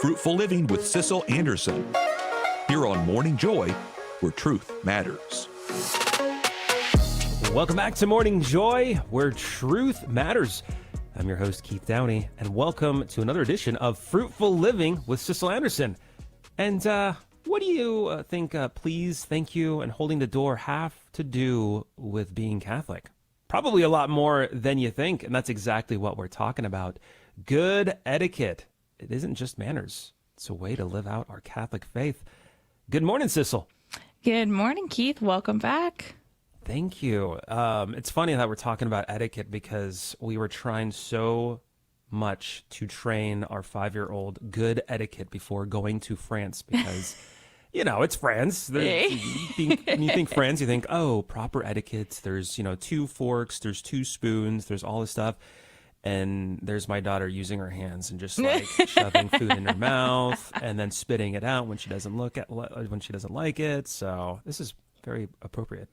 Fruitful Living with Sissel Anderson. Here on Morning Joy, where truth matters. Welcome back to Morning Joy, where truth matters. I'm your host, Keith Downey, and welcome to another edition of Fruitful Living with Sissel Anderson. And what do you think please, thank you, and holding the door have to do with being Catholic? Probably a lot more than you think, and that's exactly what we're talking about. Good etiquette. It isn't just manners. It's a way to live out our Catholic faith. Good morning, Sissel. Good morning, Keith. Welcome back. Thank you. It's funny that we're talking about etiquette because we were trying so much to train our 5-year-old good etiquette before going to France because, you know, it's France. When you think France, you think, oh, proper etiquette. There's, 2 forks, there's 2 spoons, there's all this stuff. And there's my daughter using her hands and just like shoving food in her mouth and then spitting it out when she doesn't like it. So this is very appropriate.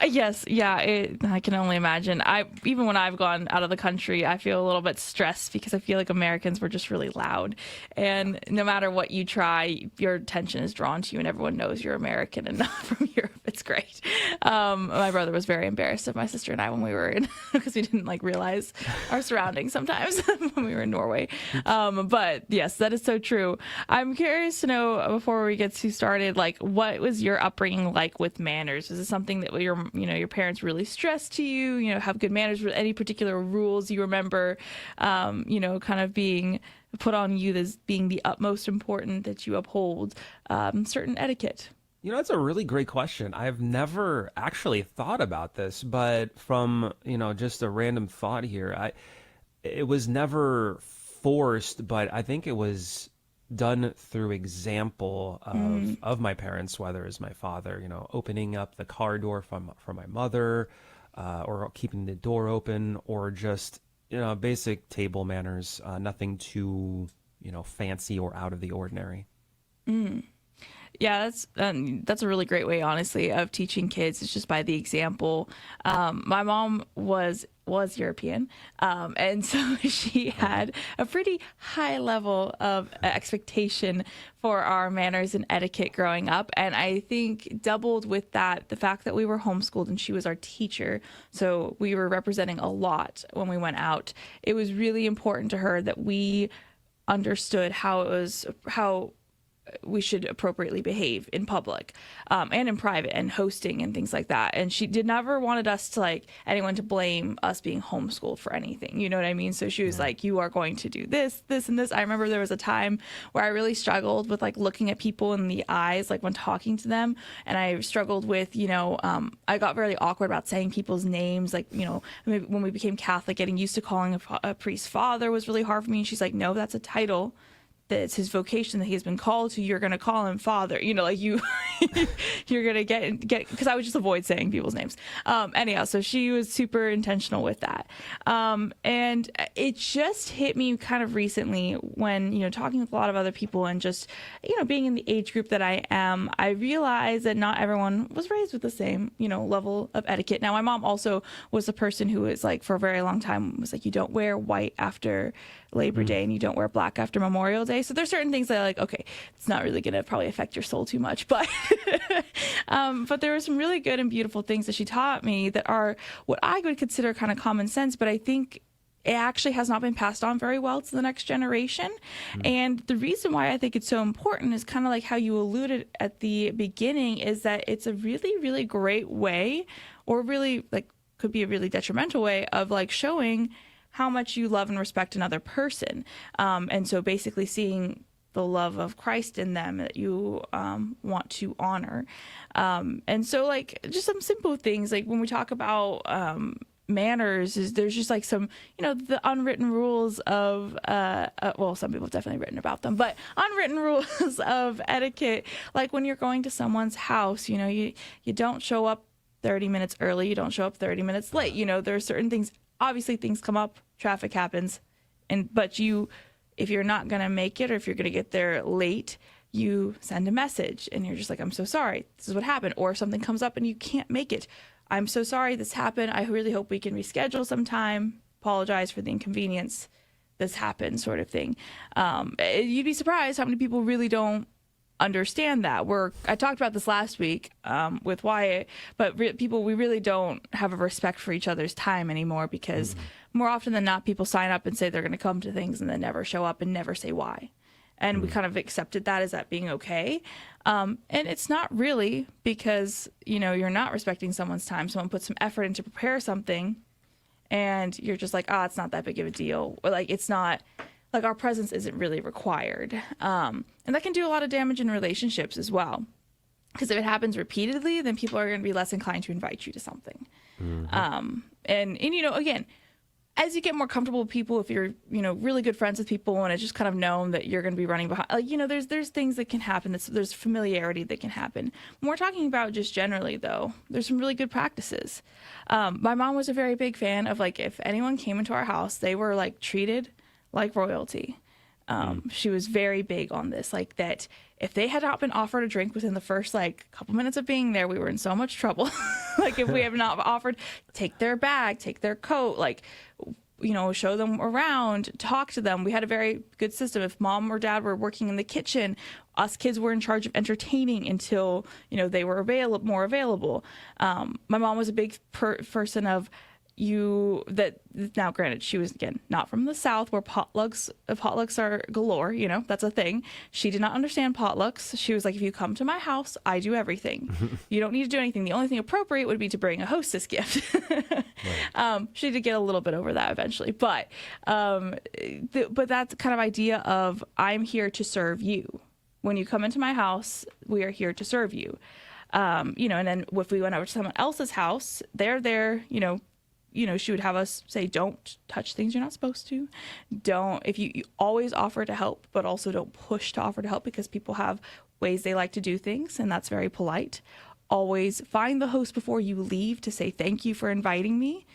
Yes. Yeah. I can only imagine. Even when I've gone out of the country, I feel a little bit stressed because I feel like Americans were just really loud. And no matter what you try, your attention is drawn to you and everyone knows you're American and not from Europe. It's great. My brother was very embarrassed of my sister and I when we were in, because we didn't realize our surroundings sometimes when we were in Norway. But yes, that is so true. I'm curious to know, before we get too started, what was your upbringing like with manners? Is it something that your parents really stressed to you? Have good manners? With any particular rules you remember? Kind of being put on you as being the utmost important that you uphold certain etiquette. That's a really great question. I've never actually thought about this, but from just a random thought here, it was never forced, but I think it was done through example of my parents, whether it's my father, opening up the car door for my mother, or keeping the door open, or just, basic table manners, nothing too, fancy or out of the ordinary. Yeah, that's a really great way, honestly, of teaching kids. It's just by the example. My mom was European, and so she had a pretty high level of expectation for our manners and etiquette growing up. And I think doubled with that, the fact that we were homeschooled and she was our teacher, so we were representing a lot when we went out. It was really important to her that we understood how we should appropriately behave in public and in private and hosting and things like that. And she never wanted us to anyone to blame us being homeschooled for anything. You know what I mean? So she was like, you are going to do this, this, and this. I remember there was a time where I really struggled with looking at people in the eyes, when talking to them. And I struggled with, I got very awkward about saying people's names. Maybe when we became Catholic, getting used to calling a priest father was really hard for me. And she's like, no, that's a title. That's his vocation that he has been called to. You're going to call him father, you're going to get, because I would just avoid saying people's names. Anyhow, so she was super intentional with that. And it just hit me kind of recently when, talking with a lot of other people and just, being in the age group that I am, I realized that not everyone was raised with the same, level of etiquette. Now, my mom also was a person who was for a very long time was you don't wear white after Labor Day and you don't wear black after Memorial Day. So there's certain things that okay, it's not really going to probably affect your soul too much, but but there were some really good and beautiful things that she taught me that are what I would consider kind of common sense, but I think it actually has not been passed on very well to the next generation. And the reason why I think it's so important is kind of how you alluded at the beginning, is that it's a really, really great way, or really could be a really detrimental way of showing how much you love and respect another person. And so basically seeing the love of Christ in them that you want to honor. And so just some simple things, when we talk about manners, there's just some, the unwritten rules of, well, some people have definitely written about them, but unwritten rules of etiquette, when you're going to someone's house, you don't show up 30 minutes early, you don't show up 30 minutes late. There are certain things, obviously things come up, traffic happens, but if you're not going to make it, or if you're going to get there late, you send a message and you're just I'm so sorry, this is what happened. Or if something comes up and you can't make it, I'm so sorry this happened, I really hope we can reschedule sometime, apologize for the inconvenience, this happen, sort of thing. You'd be surprised how many people really don't understand that. I talked about this last week with Wyatt, but we really don't have a respect for each other's time anymore, because more often than not, people sign up and say they're going to come to things and then never show up and never say why. And we kind of accepted that as that being okay. And it's not really, because, you're not respecting someone's time. Someone puts some effort in to prepare something and you're just like, it's not that big of a deal. Or like, it's not like our presence isn't really required. And that can do a lot of damage in relationships as well. Because if it happens repeatedly, then people are going to be less inclined to invite you to something. And again, as you get more comfortable with people, if you're, really good friends with people and it's just kind of known that you're going to be running behind, there's things that can happen. There's familiarity that can happen. When we're talking about just generally, though, there's some really good practices. My mom was a very big fan of, like, if anyone came into our house, they were, like, treated like royalty. She was very big on this, like, that if they had not been offered a drink within the first, like, couple minutes of being there, we were in so much trouble. Like, if we have not offered, take their bag, take their coat, like, show them around, talk to them. We had a very good system. If mom or dad were working in the kitchen, us kids were in charge of entertaining until, they were more available. My mom was a big person of, now granted, she was, again, not from the South, where potlucks are galore, that's a thing. She did not understand potlucks. She was like, if you come to my house, I do everything. You don't need to do anything. The only thing appropriate would be to bring a hostess gift. Right. She did get a little bit over that eventually, but that kind of idea of, I'm here to serve you. When you come into my house, we are here to serve you. And then if we went over to someone else's house, they're there, she would have us say, don't touch things you're not supposed to. If you always offer to help, but also don't push to offer to help, because people have ways they like to do things, and that's very polite. Always find the host before you leave to say, thank you for inviting me.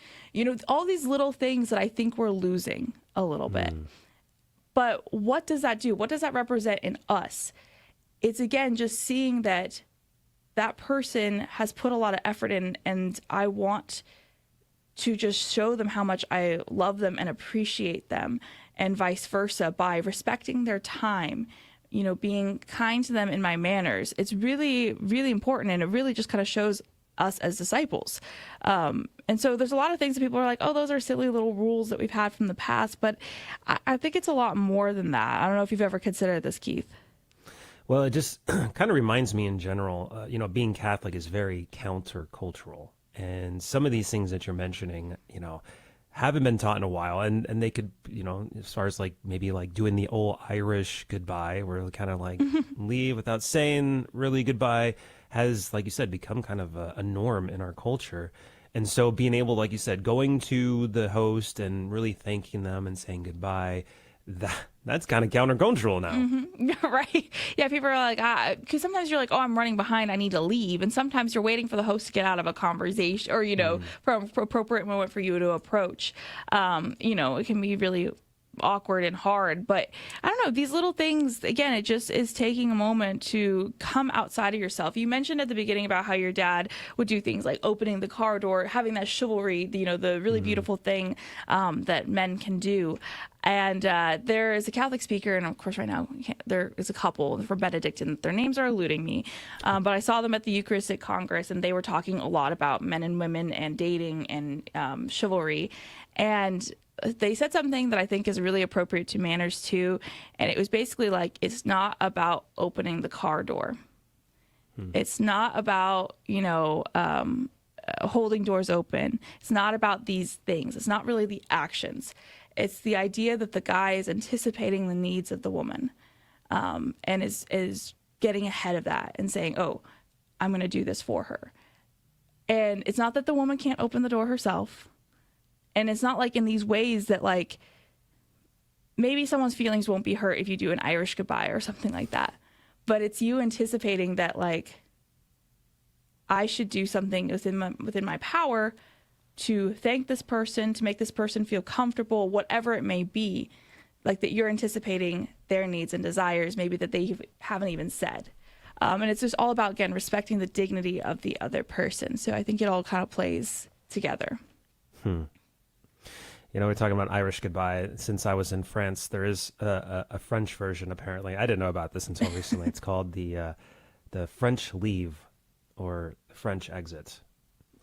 All these little things that I think we're losing a little bit. But what does that do? What does that represent in us? It's, again, just seeing that person has put a lot of effort in, and I want to just show them how much I love them and appreciate them, and vice versa, by respecting their time, being kind to them in my manners. It's really, really important, and it really just kind of shows us as disciples. And so there's a lot of things that people are like, oh, those are silly little rules that we've had from the past, but I think it's a lot more than that. I don't know if you've ever considered this, Keith. Well, it just kind of reminds me in general, being Catholic is very countercultural. And some of these things that you're mentioning, haven't been taught in a while. And they could, as far as like maybe like doing the old Irish goodbye, where we kind of like leave without saying really goodbye, has, like you said, become kind of a norm in our culture. And so being able, like you said, going to the host and really thanking them and saying goodbye, that's kind of countercultural now. Right. Yeah, people are like, because sometimes you're like, oh, I'm running behind, I need to leave. And sometimes you're waiting for the host to get out of a conversation, or, for an appropriate moment for you to approach. It can be really awkward and hard, but I don't know, these little things, again, it just is taking a moment to come outside of yourself. You mentioned at the beginning about how your dad would do things like opening the car door, having that chivalry, the really beautiful thing that men can do. And there is a Catholic speaker, and of course right now there is a couple for Benedictine. Their names are eluding me, but I saw them at the Eucharistic Congress, and they were talking a lot about men and women and dating and chivalry. And they said something that I think is really appropriate to manners too. And it was basically like, it's not about opening the car door. It's not about, holding doors open. It's not about these things. It's not really the actions. It's the idea that the guy is anticipating the needs of the woman, and is getting ahead of that and saying, oh, I'm going to do this for her. And it's not that the woman can't open the door herself. And it's not like in these ways that, like, maybe someone's feelings won't be hurt if you do an Irish goodbye or something like that. But it's you anticipating that, like, I should do something within my power to thank this person, to make this person feel comfortable, whatever it may be. Like, that you're anticipating their needs and desires, maybe that they haven't even said. And it's just all about, again, respecting the dignity of the other person. So I think it all kind of plays together. We're talking about Irish goodbye. Since I was in France, there is a French version, apparently. I didn't know about this until recently. It's called the French leave or French exit.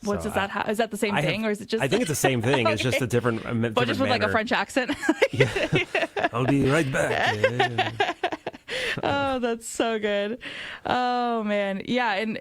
What does that is that the same thing, or is it just? I think it's the same thing. It's just a different but just with manner. like a French accent. Yeah. I'll be right back. Yeah. Oh, that's so good. Oh man. Yeah. And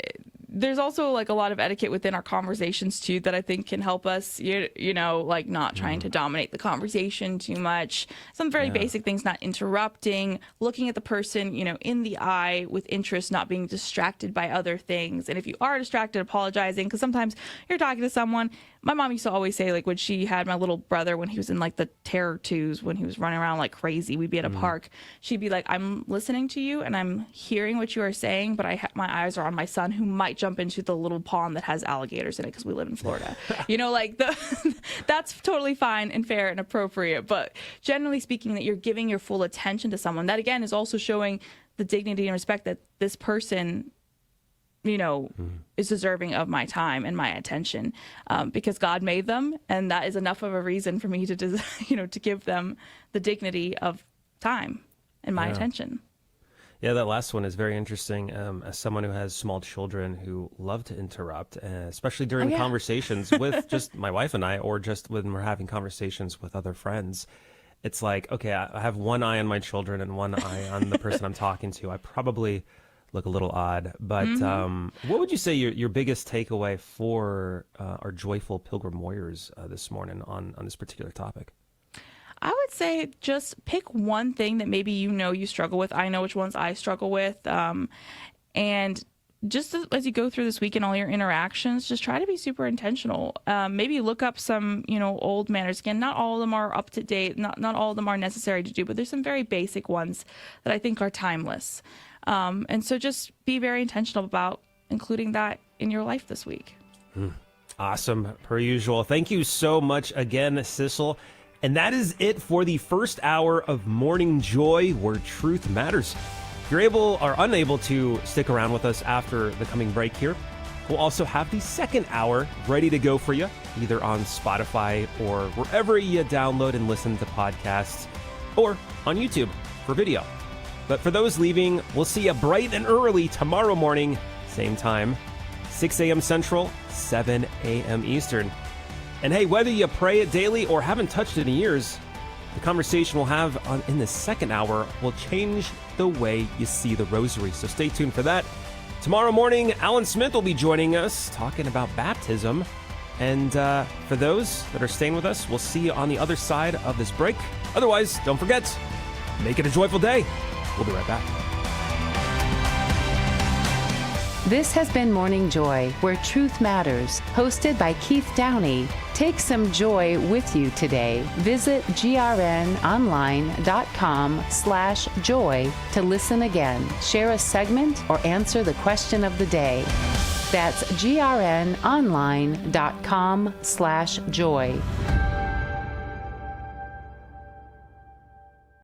there's also like a lot of etiquette within our conversations too that I think can help us, like not trying to dominate the conversation too much. Some very basic things, not interrupting, looking at the person, in the eye with interest, not being distracted by other things. And if you are distracted, apologizing, because sometimes you're talking to someone. My mom used to always say, like, when she had my little brother, when he was in like the terror twos, when he was running around like crazy, we'd be at a park. She'd be like, I'm listening to you and I'm hearing what you are saying, but my eyes are on my son who might jump into the little pond that has alligators in it because we live in Florida. That's totally fine and fair and appropriate. But generally speaking, that you're giving your full attention to someone, that again is also showing the dignity and respect that this person is deserving of my time and my attention, because God made them, and that is enough of a reason for me to, to give them the dignity of time and my attention. Yeah, that last one is very interesting. As someone who has small children who love to interrupt, especially during conversations with just my wife and I, or just when we're having conversations with other friends, it's like, okay, I have one eye on my children and one eye on the person I'm talking to. I probably look a little odd, but what would you say your biggest takeaway for our joyful pilgrim warriors this morning on this particular topic? I would say just pick one thing that maybe you struggle with. I know which ones I struggle with, and just as you go through this week and all your interactions, just try to be super intentional. Maybe look up some old manners. Again, not all of them are up to date. Not all of them are necessary to do, but there's some very basic ones that I think are timeless. And so just be very intentional about including that in your life this week. Awesome. Per usual. Thank you so much again, Sissel. And that is it for the first hour of Morning Joy, where truth matters. If you're able or unable to stick around with us after the coming break here, we'll also have the second hour ready to go for you, either on Spotify or wherever you download and listen to podcasts, or on YouTube for video. But for those leaving, we'll see you bright and early tomorrow morning, same time, 6 a.m. Central, 7 a.m. Eastern. And hey, whether you pray it daily or haven't touched it in years, the conversation we'll have in the second hour will change the way you see the rosary. So stay tuned for that. Tomorrow morning, Alan Smith will be joining us talking about baptism. And for those that are staying with us, we'll see you on the other side of this break. Otherwise, don't forget, make it a joyful day. We'll be right back. This has been Morning Joy, where truth matters, hosted by Keith Downey. Take some joy with you today. Visit grnonline.com/joy to listen again, share a segment, or answer the question of the day. That's grnonline.com/joy.